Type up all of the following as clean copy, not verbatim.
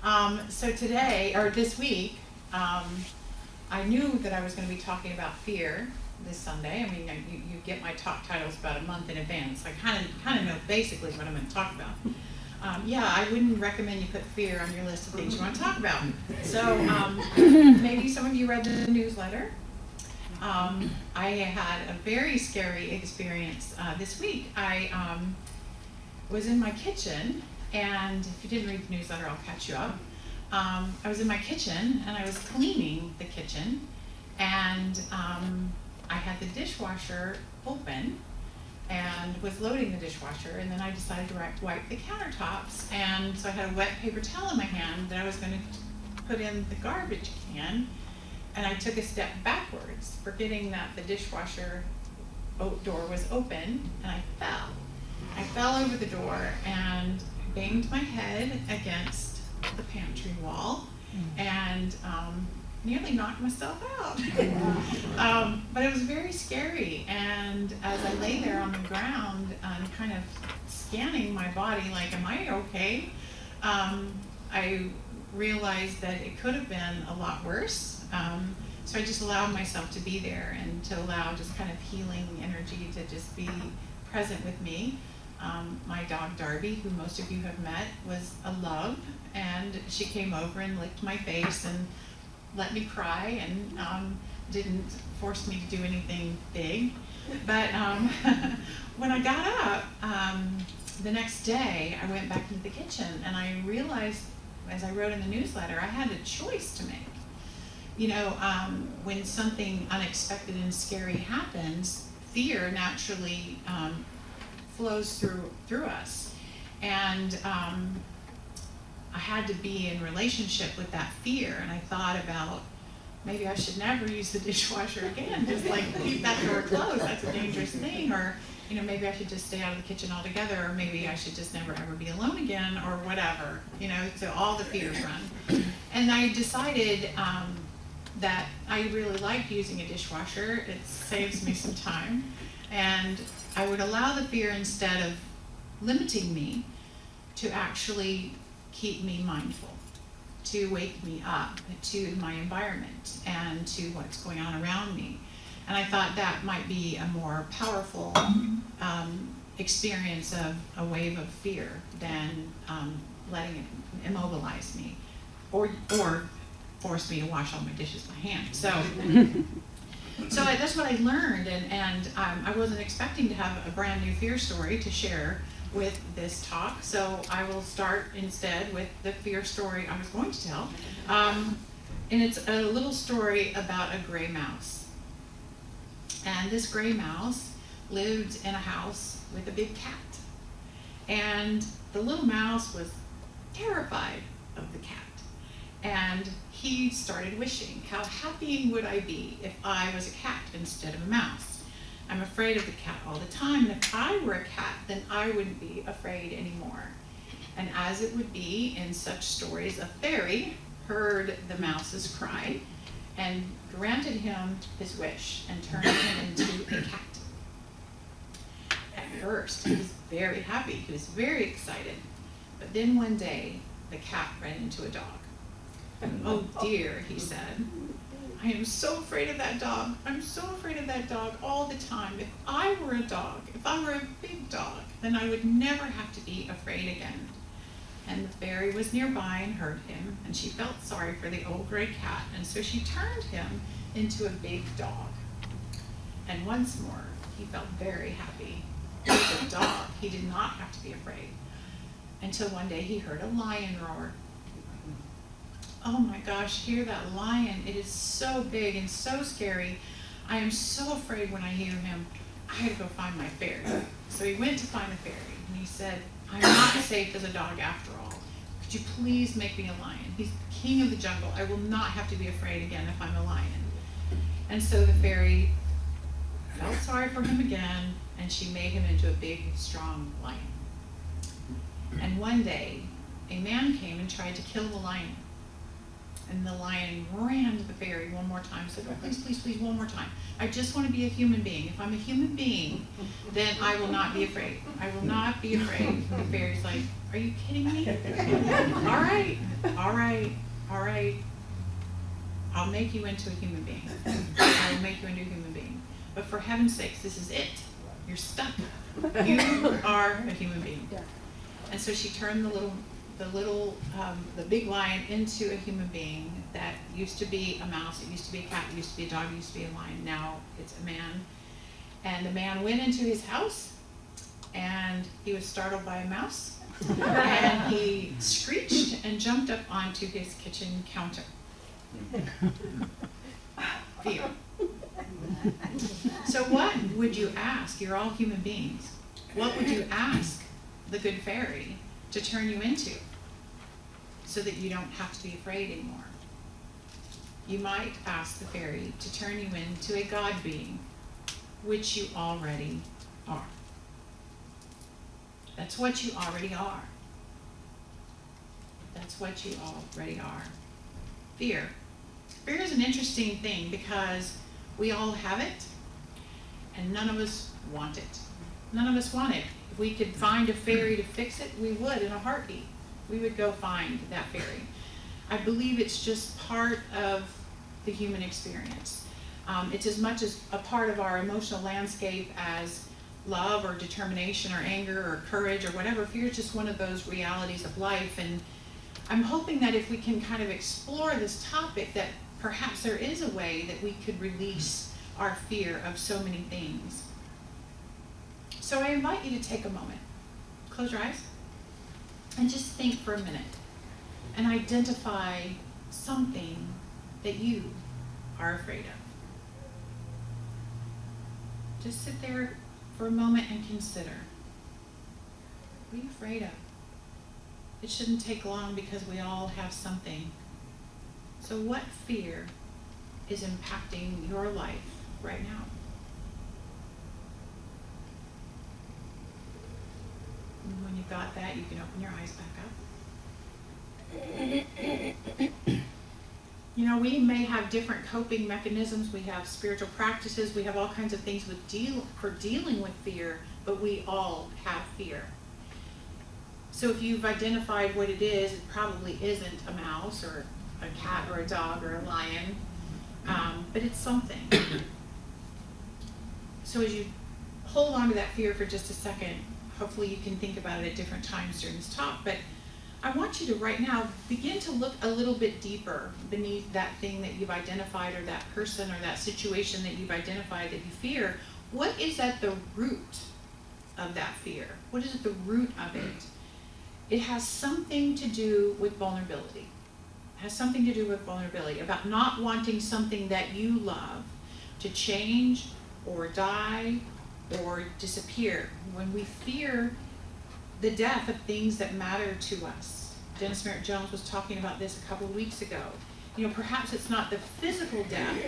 So today, or this week, I knew that I was going to be talking about fear this Sunday. I mean, you get my talk titles about a month in advance. I kind of know basically what I'm going to talk about. Yeah, I wouldn't recommend you put fear on your list of things you want to talk about. So maybe some of you read the newsletter. I had a very scary experience this week. I was in my kitchen, and if you didn't read the newsletter, I'll catch you up. I was in my kitchen, and I was cleaning the kitchen, and I had the dishwasher open, and was loading the dishwasher, and then I decided to wipe the countertops, and so I had a wet paper towel in my hand that I was going to put in the garbage can, and I took a step backwards, forgetting that the dishwasher door was open, and I fell. I fell over the door and banged my head against the pantry wall, and nearly knocked myself out. But it was very scary, and as I lay there on the ground and kind of scanning my body like, am I okay? I realized that it could have been a lot worse. So I just allowed myself to be there and to allow just kind of healing energy to just be present with me. My dog Darby, who most of you have met, was a love, and she came over and licked my face and let me cry, and didn't force me to do anything big. But when I got up the next day, I went back into the kitchen, and I realized, as I wrote in the newsletter, I had a choice to make. You know, when something unexpected and scary happens, fear naturally flows through us, and I had to be in relationship with that fear, and I thought about, maybe I should never use the dishwasher again, just like keep that door closed, that's a dangerous thing, or you know, maybe I should just stay out of the kitchen altogether, or maybe I should just never ever be alone again, or whatever, you know, so all the fears run. And I decided that I really like using a dishwasher. It saves me some time, and I would allow the fear, instead of limiting me, to actually keep me mindful, to wake me up to my environment and to what's going on around me. And I thought that might be a more powerful experience of a wave of fear than letting it immobilize me or force me to wash all my dishes by hand. So that's what I learned, and I wasn't expecting to have a brand new fear story to share with this talk, so I will start instead with the fear story I was going to tell. And it's a little story about a gray mouse. And this gray mouse lived in a house with a big cat. And the little mouse was terrified of the cat. And he started wishing, how happy would I be if I was a cat instead of a mouse? I'm afraid of the cat all the time, and if I were a cat, then I wouldn't be afraid anymore. And as it would be in such stories, a fairy heard the mouse's cry and granted him his wish and turned him into a cat. At first, he was very happy, he was very excited, but then one day, the cat ran into a dog. Oh dear, he said, I am so afraid of that dog. I'm so afraid of that dog all the time. If I were a dog, if I were a big dog, then I would never have to be afraid again. And the fairy was nearby and heard him, and she felt sorry for the old gray cat, and so she turned him into a big dog. And once more, he felt very happy. As a dog, he did not have to be afraid. Until one day he heard a lion roar. Oh my gosh, hear that lion. It is so big and so scary. I am so afraid when I hear him. I gotta go find my fairy. So he went to find the fairy, and he said, I'm not safe as a dog after all. Could you please make me a lion? He's the king of the jungle. I will not have to be afraid again if I'm a lion. And so the fairy felt sorry for him again, and she made him into a big, strong lion. And one day, a man came and tried to kill the lion. And the lion ran to the fairy one more time, said, oh, please, please, please, one more time. I just want to be a human being. If I'm a human being, then I will not be afraid. I will not be afraid. The fairy's like, are you kidding me? All right, all right, all right. I'll make you into a human being. I will make you into a human being. But for heaven's sakes, this is it. You're stuck. You are a human being. And so she turned the big lion into a human being that used to be a mouse, it used to be a cat, it used to be a dog, it used to be a lion, now it's a man. And the man went into his house, and he was startled by a mouse, and he screeched and jumped up onto his kitchen counter. Fear. So what would you ask? You're all human beings. What would you ask the good fairy to turn you into so that you don't have to be afraid anymore? You might ask the fairy to turn you into a God being, which you already are. That's what you already are. That's what you already are. Fear. Fear is an interesting thing because we all have it, and none of us want it. None of us want it. If we could find a fairy to fix it, we would in a heartbeat. We would go find that fairy. I believe it's just part of the human experience. It's as much as a part of our emotional landscape as love or determination or anger or courage or whatever. Fear is just one of those realities of life. And I'm hoping that if we can kind of explore this topic, that perhaps there is a way that we could release our fear of so many things. So I invite you to take a moment, close your eyes, and just think for a minute and identify something that you are afraid of. Just sit there for a moment and consider. What are you afraid of? It shouldn't take long because we all have something. So what fear is impacting your life right now? And when you've got that, you can open your eyes back up. You know, we may have different coping mechanisms. We have spiritual practices. We have all kinds of things for dealing with fear, but we all have fear. So if you've identified what it probably isn't a mouse or a cat or a dog or a lion, but it's something. So as you hold on to that fear for just a second, hopefully you can think about it at different times during this talk, but I want you to right now begin to look a little bit deeper beneath that thing that you've identified, or that person or that situation that you've identified that you fear. What is at the root of that fear? What is at the root of it? It has something to do with vulnerability. It has something to do with vulnerability, about not wanting something that you love to change or die or disappear. When we fear the death of things that matter to us. Dennis Merritt Jones was talking about this a couple of weeks ago. You know, perhaps it's not the physical death,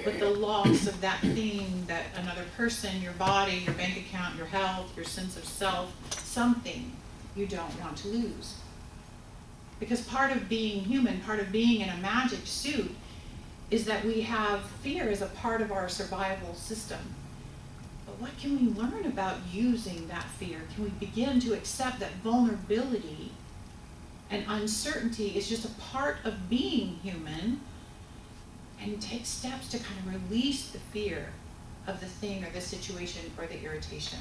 but the loss of that thing, that another person, your body, your bank account, your health, your sense of self, something you don't want to lose. Because part of being human, part of being in a magic suit, is that we have fear as a part of our survival system. But what can we learn about using that fear? Can we begin to accept that vulnerability and uncertainty is just a part of being human, and take steps to kind of release the fear of the thing or the situation or the irritation?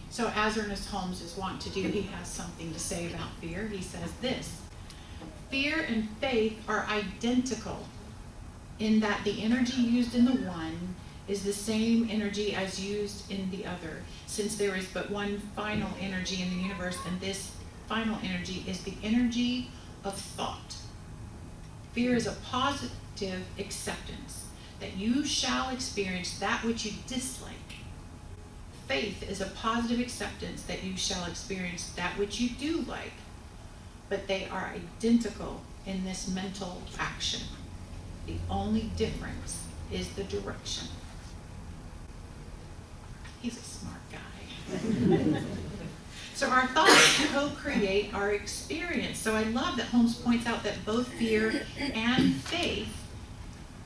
So as Ernest Holmes is wont to do, he has something to say about fear. He says this: fear and faith are identical in that the energy used in the one is the same energy as used in the other, since there is but one final energy in the universe, and this final energy is the energy of thought. Fear is a positive acceptance that you shall experience that which you dislike. Faith is a positive acceptance that you shall experience that which you do like, but they are identical in this mental action. The only difference is the direction. He's a smart guy. So our thoughts co-create our experience. So I love that Holmes points out that both fear and faith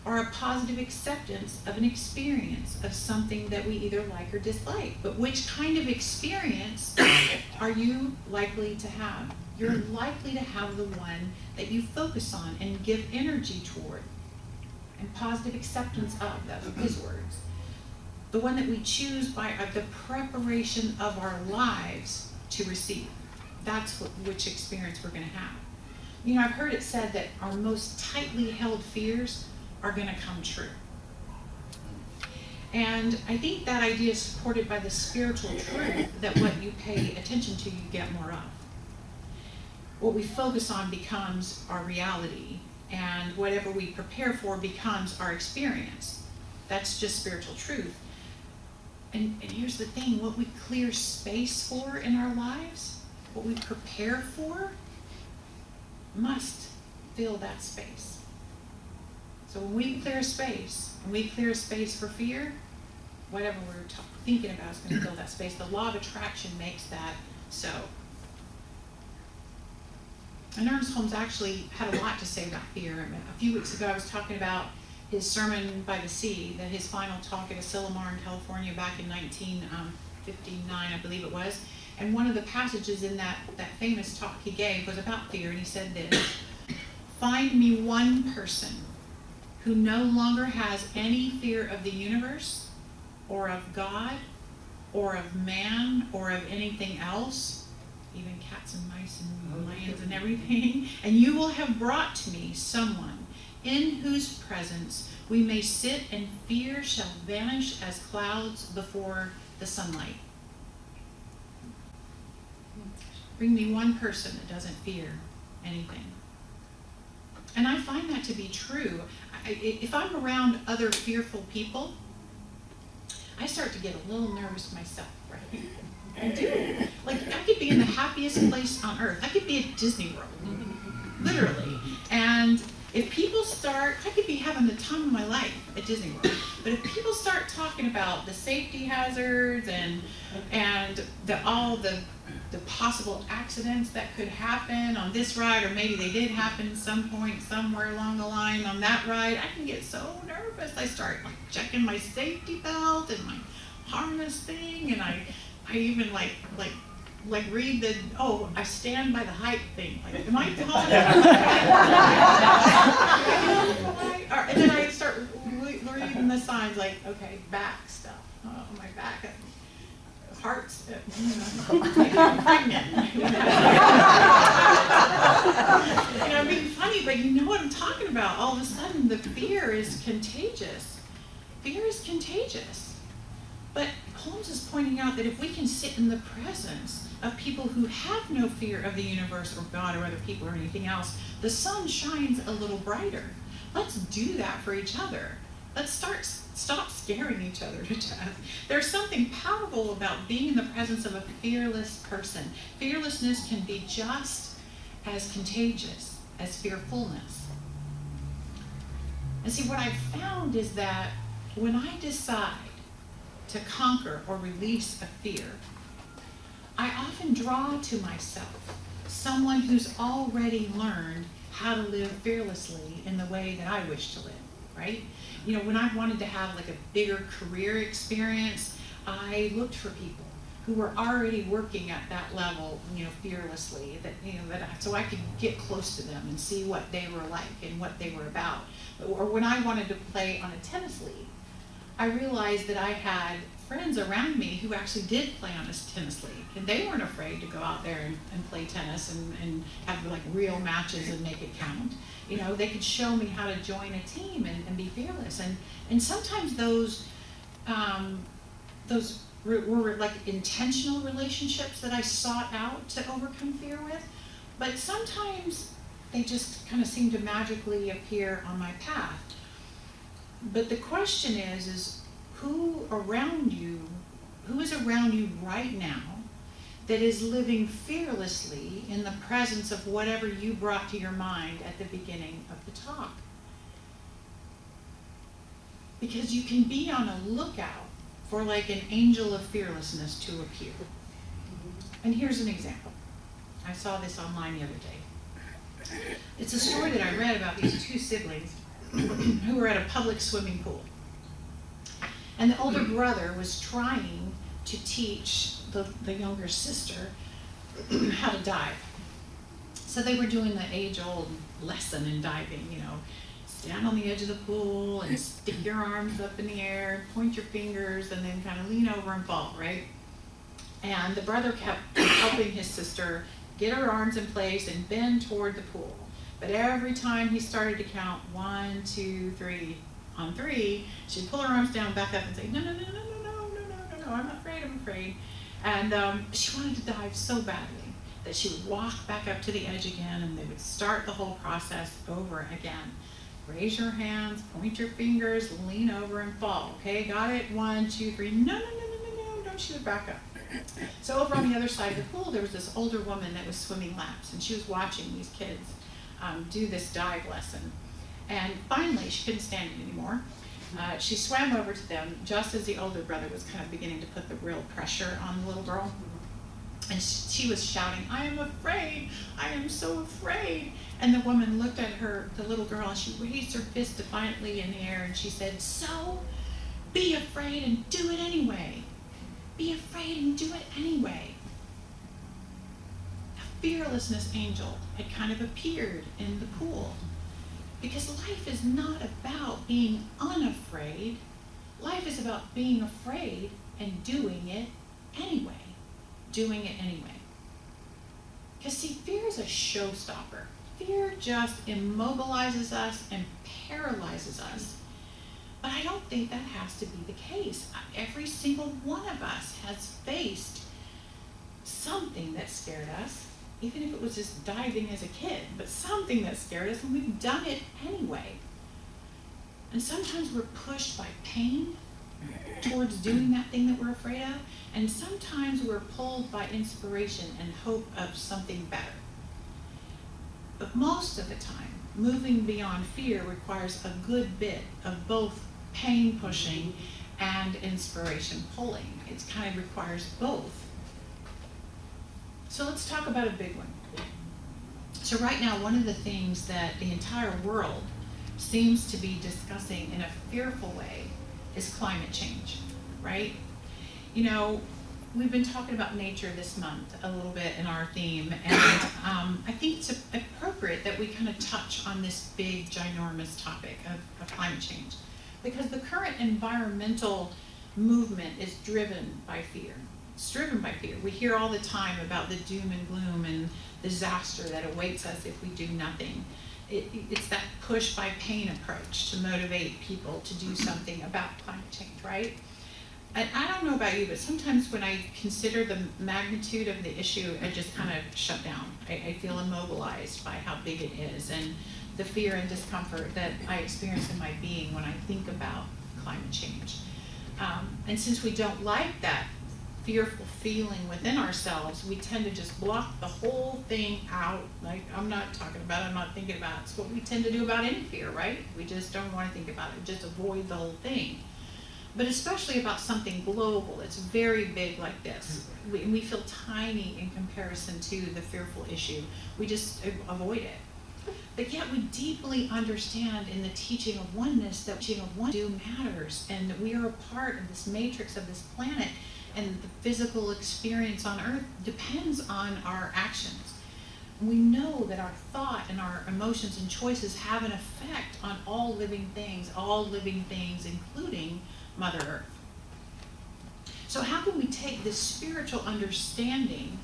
are a positive acceptance of an experience of something that we either like or dislike. But which kind of experience are you likely to have? You're likely to have the one that you focus on and give energy toward, and positive acceptance of. Those are his words. The one that we choose by the preparation of our lives to receive. That's which experience we're going to have. You know, I've heard it said that our most tightly held fears are going to come true. And I think that idea is supported by the spiritual truth that what you pay attention to, you get more of. What we focus on becomes our reality, and whatever we prepare for becomes our experience. That's just spiritual truth. And here's the thing, what we clear space for in our lives, what we prepare for, must fill that space. So when we clear space, and we clear space for fear, whatever we're thinking about is going to fill that space. The law of attraction makes that so. And Ernest Holmes actually had a lot to say about fear. A few weeks ago I was talking about his sermon by the sea, that his final talk at Asilomar in California back in 1959, I believe it was. And one of the passages in that famous talk he gave was about fear, and he said this: "Find me one person who no longer has any fear of the universe, or of God, or of man, or of anything else, even cats and mice and lions and everything, and you will have brought to me someone in whose presence we may sit, and fear shall vanish as clouds before the sunlight." Bring me one person that doesn't fear anything. And I find that to be true. If I'm around other fearful people, I start to get a little nervous myself, right? I do. Like, I could be in the happiest place on earth. I could be at Disney World, literally. And if people start, I could be having the time of my life at Disney World, but if people start talking about the safety hazards and all the possible accidents that could happen on this ride, or maybe they did happen some point somewhere along the line on that ride, I can get so nervous. I start like checking my safety belt and my harness thing, and I even like read the, I stand by the height thing. Like, am I tall enough? And then I start reading the signs, like, okay, back stuff. Oh, my back, hearts, maybe I'm pregnant. I'm being funny, but you know what I'm talking about. All of a sudden, the fear is contagious. Fear is contagious. But Holmes is pointing out that if we can sit in the presence of people who have no fear of the universe or God or other people or anything else, the sun shines a little brighter. Let's do that for each other. Let's stop scaring each other to death. There's something powerful about being in the presence of a fearless person. Fearlessness can be just as contagious as fearfulness. And see, what I've found is that when I decide to conquer or release a fear, I often draw to myself someone who's already learned how to live fearlessly in the way that I wish to live, right? You know, when I wanted to have like a bigger career experience, I looked for people who were already working at that level, fearlessly, so I could get close to them and see what they were like and what they were about. Or when I wanted to play on a tennis league, I realized that I had friends around me who actually did play on a tennis league, and they weren't afraid to go out there and play tennis and have like real matches and make it count. They could show me how to join a team and be fearless. And sometimes those were like intentional relationships that I sought out to overcome fear with, but sometimes they just kind of seem to magically appear on my path. But the question is who is around you right now that is living fearlessly in the presence of whatever you brought to your mind at the beginning of the talk? Because you can be on a lookout for like an angel of fearlessness to appear. And here's an example. I saw this online the other day. It's a story that I read about these two siblings who were at a public swimming pool. And the older brother was trying to teach the younger sister how to dive. So they were doing the age-old lesson in diving, you know, stand on the edge of the pool and stick your arms up in the air, point your fingers, and then kind of lean over and fall, right? And the brother kept helping his sister get her arms in place and bend toward the pool. But every time he started to count 1, 2, 3, on 3, she'd pull her arms down, back up, and say, no, no, no, no, no, no, no, no, no, no, I'm afraid, I'm afraid. And she wanted to dive so badly that she would walk back up to the edge again, and they would start the whole process over again. Raise your hands, point your fingers, lean over and fall. Okay, got it? 1, 2, 3. No, no, no, no, no, no, no. She would back up. So over on the other side of the pool, there was this older woman that was swimming laps, and she was watching these kids do this dive lesson. And finally, she couldn't stand it anymore. She swam over to them just as the older brother was kind of beginning to put the real pressure on the little girl. And she was shouting, I am afraid, I am so afraid. And the woman looked at her, the little girl, and she raised her fist defiantly in the air, and she said, so, be afraid and do it anyway. Be afraid and do it anyway. A fearlessness angel had kind of appeared in the pool. Because life is not about being unafraid. Life is about being afraid and doing it anyway. Doing it anyway. Because see, fear is a showstopper. Fear just immobilizes us and paralyzes us. But I don't think that has to be the case. Every single one of us has faced something that scared us, even if it was just diving as a kid, but something that scared us, and we've done it anyway. And sometimes we're pushed by pain towards doing that thing that we're afraid of, and sometimes we're pulled by inspiration and hope of something better. But most of the time, moving beyond fear requires a good bit of both pain pushing and inspiration pulling. It kind of requires both. So let's talk about a big one. So right now, one of the things that the entire world seems to be discussing in a fearful way is climate change, right? You know, we've been talking about nature this month a little bit in our theme, and I think it's appropriate that we kind of touch on this big, ginormous topic of climate change, because the current environmental movement is driven by fear. It's driven by fear. We hear all the time about the doom and gloom and disaster that awaits us if we do nothing. It's that push by pain approach to motivate people to do something about climate change, right? And I don't know about you, but sometimes when I consider the magnitude of the issue, I just kind of shut down. I feel immobilized by how big it is and the fear and discomfort that I experience in my being when I think about climate change. And since we don't like that fearful feeling within ourselves, we tend to just block the whole thing out. Like, I'm not talking about it, I'm not thinking about it. It's what we tend to do about any fear, right? We just don't want to think about it, just avoid the whole thing. But especially about something global, it's very big like this. We feel tiny in comparison to the fearful issue. We just avoid it. But yet we deeply understand in the teaching of oneness that teaching of one do matters, and that we are a part of this matrix of this planet, and the physical experience on Earth depends on our actions. We know that our thought and our emotions and choices have an effect on all living things including Mother Earth. So how can we take this spiritual understanding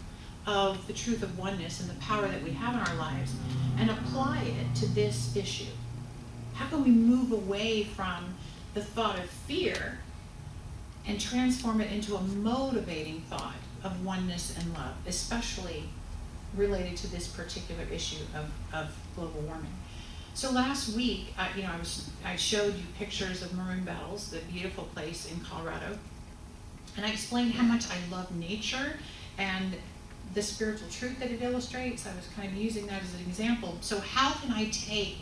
of the truth of oneness and the power that we have in our lives and apply it to this issue? How can we move away from the thought of fear and transform it into a motivating thought of oneness and love, especially related to this particular issue of global warming? So last week, I showed you pictures of Maroon Bells, the beautiful place in Colorado, and I explained how much I love nature and the spiritual truth that it illustrates. I was kind of using that as an example. So how can I take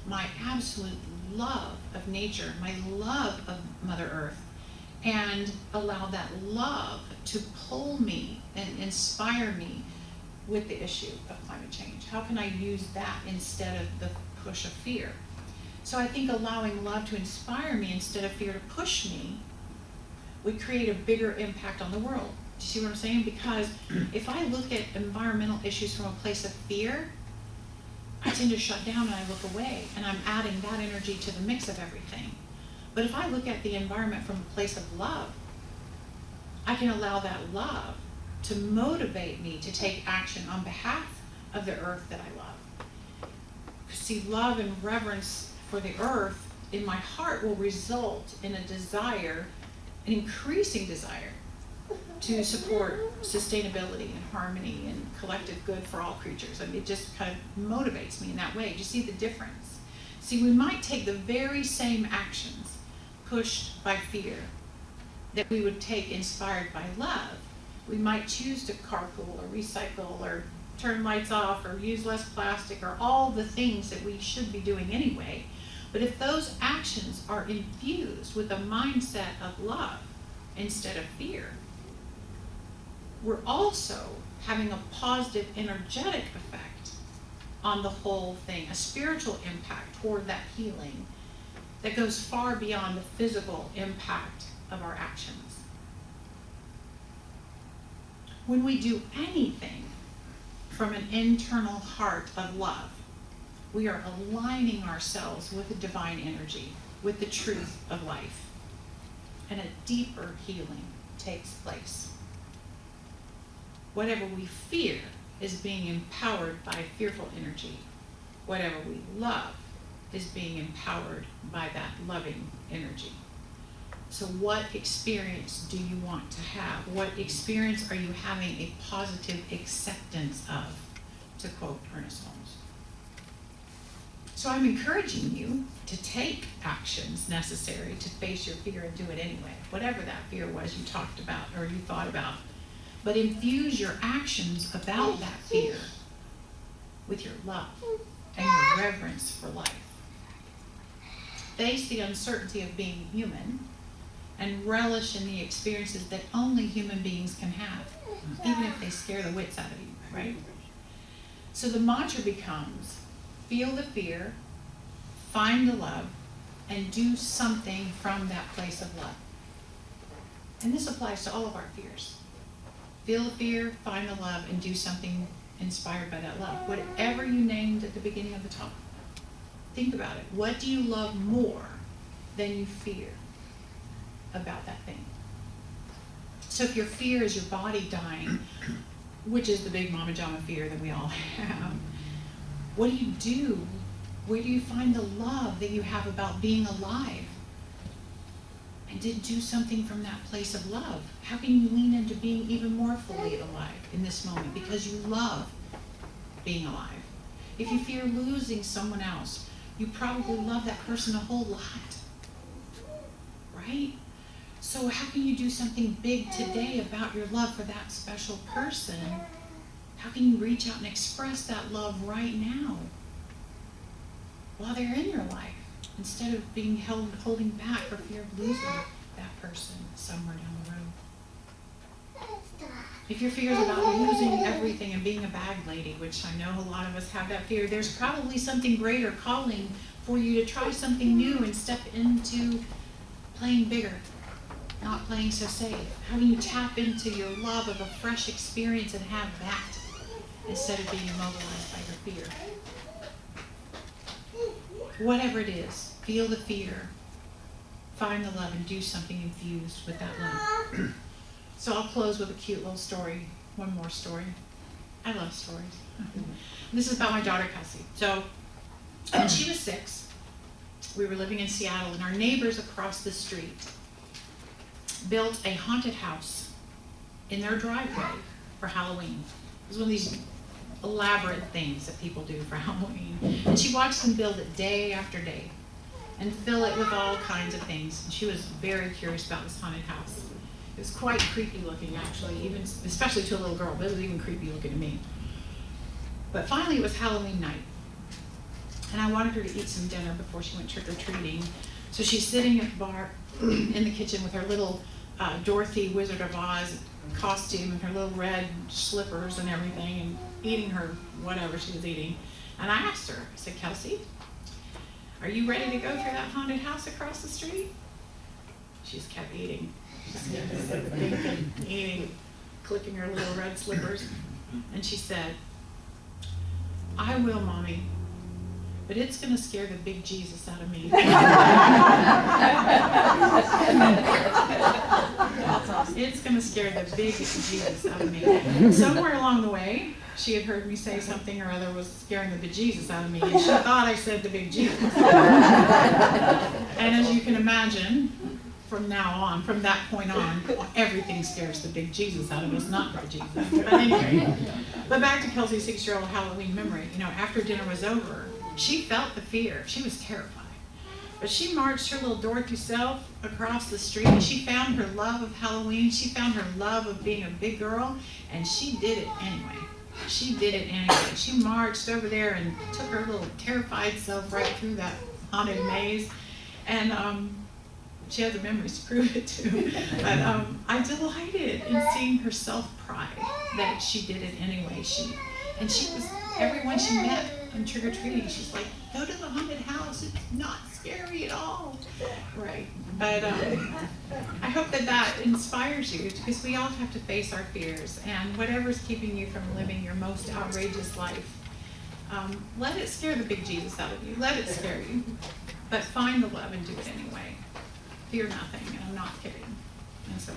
my absolute love of nature, my love of Mother Earth, and allow that love to pull me and inspire me with the issue of climate change? How can I use that instead of the push of fear? So I think allowing love to inspire me instead of fear to push me would create a bigger impact on the world. Do you see what I'm saying? Because if I look at environmental issues from a place of fear, I tend to shut down and I look away, and I'm adding that energy to the mix of everything. But if I look at the environment from a place of love, I can allow that love to motivate me to take action on behalf of the earth that I love. See, love and reverence for the earth in my heart will result in a desire, an increasing desire, to support sustainability and harmony and collective good for all creatures. I mean, it just kind of motivates me in that way. Do you see the difference? See, we might take the very same actions pushed by fear that we would take inspired by love. We might choose to carpool or recycle or turn lights off or use less plastic or all the things that we should be doing anyway. But if those actions are infused with a mindset of love instead of fear, we're also having a positive energetic effect on the whole thing, a spiritual impact toward that healing that goes far beyond the physical impact of our actions. When we do anything from an internal heart of love, we are aligning ourselves with the divine energy, with the truth of life, and a deeper healing takes place. Whatever we fear is being empowered by fearful energy. Whatever we love is being empowered by that loving energy. So what experience do you want to have? What experience are you having a positive acceptance of, to quote Ernest Holmes? So I'm encouraging you to take actions necessary to face your fear and do it anyway, whatever that fear was you talked about or you thought about. But infuse your actions about that fear with your love and your reverence for life. Face the uncertainty of being human and relish in the experiences that only human beings can have, even if they scare the wits out of you, right? So the mantra becomes, feel the fear, find the love, and do something from that place of love. And this applies to all of our fears. Feel the fear, find the love, and do something inspired by that love. Whatever you named at the beginning of the talk, think about it. What do you love more than you fear about that thing? So if your fear is your body dying, which is the big mama jama fear that we all have, what do you do? Where do you find the love that you have about being alive? And to do something from that place of love. How can you lean into being even more fully alive in this moment? Because you love being alive. If you fear losing someone else, you probably love that person a whole lot, right? So how can you do something big today about your love for that special person? How can you reach out and express that love right now while they're in your life, instead of being holding back for fear of losing that person somewhere down the road? If your fear is about losing everything and being a bag lady, which I know a lot of us have that fear, there's probably something greater calling for you to try something new and step into playing bigger, not playing so safe. How can you tap into your love of a fresh experience and have that instead of being immobilized by your fear? Whatever it is, feel the fear, find the love, and do something infused with that love. So I'll close with a cute little story, one more story. I love stories. This is about my daughter, Kelsey. So when she was 6, we were living in Seattle, and our neighbors across the street built a haunted house in their driveway for Halloween. It was one of these elaborate things that people do for Halloween. And she watched them build it day after day and fill it with all kinds of things. And she was very curious about this haunted house. It was quite creepy looking, actually, even especially to a little girl, but it was even creepy looking to me. But finally it was Halloween night, and I wanted her to eat some dinner before she went trick-or-treating. So she's sitting at the bar in the kitchen with her little Dorothy Wizard of Oz costume and her little red slippers and everything, and eating her whatever she was eating. And I asked her, I said, Kelsey, are you ready to go through that haunted house across the street? She just kept eating. Just kept thinking, eating, clicking her little red slippers. And she said, I will, Mommy, but it's going to scare the big Jesus out of me. That's awesome. It's going to scare the big Jesus out of me. Somewhere along the way, she had heard me say something or other was scaring the bejesus out of me, and she thought I said the big Jesus. And as you can imagine, from now on, from that point on, everything scares the big Jesus out of us, not the Jesus. But anyway, but back to Kelsey's 6-year-old Halloween memory. You know, after dinner was over, she felt the fear. She was terrified. But she marched her little Dorothy self across the street. She found her love of Halloween. She found her love of being a big girl, and she did it anyway. She did it anyway. She marched over there and took her little terrified self right through that haunted maze. And she has the memories to prove it too. But I delighted in seeing her self-pride that she did it anyway. She was, everyone she met on trick-or-treating, she's like, go to the haunted house, it's not scary at all. Right, but I hope that inspires you, because we all have to face our fears, and whatever's keeping you from living your most outrageous life, let it scare the big Jesus out of you, let it scare you, but find the love and do it anyway. Fear nothing, and I'm not kidding. And so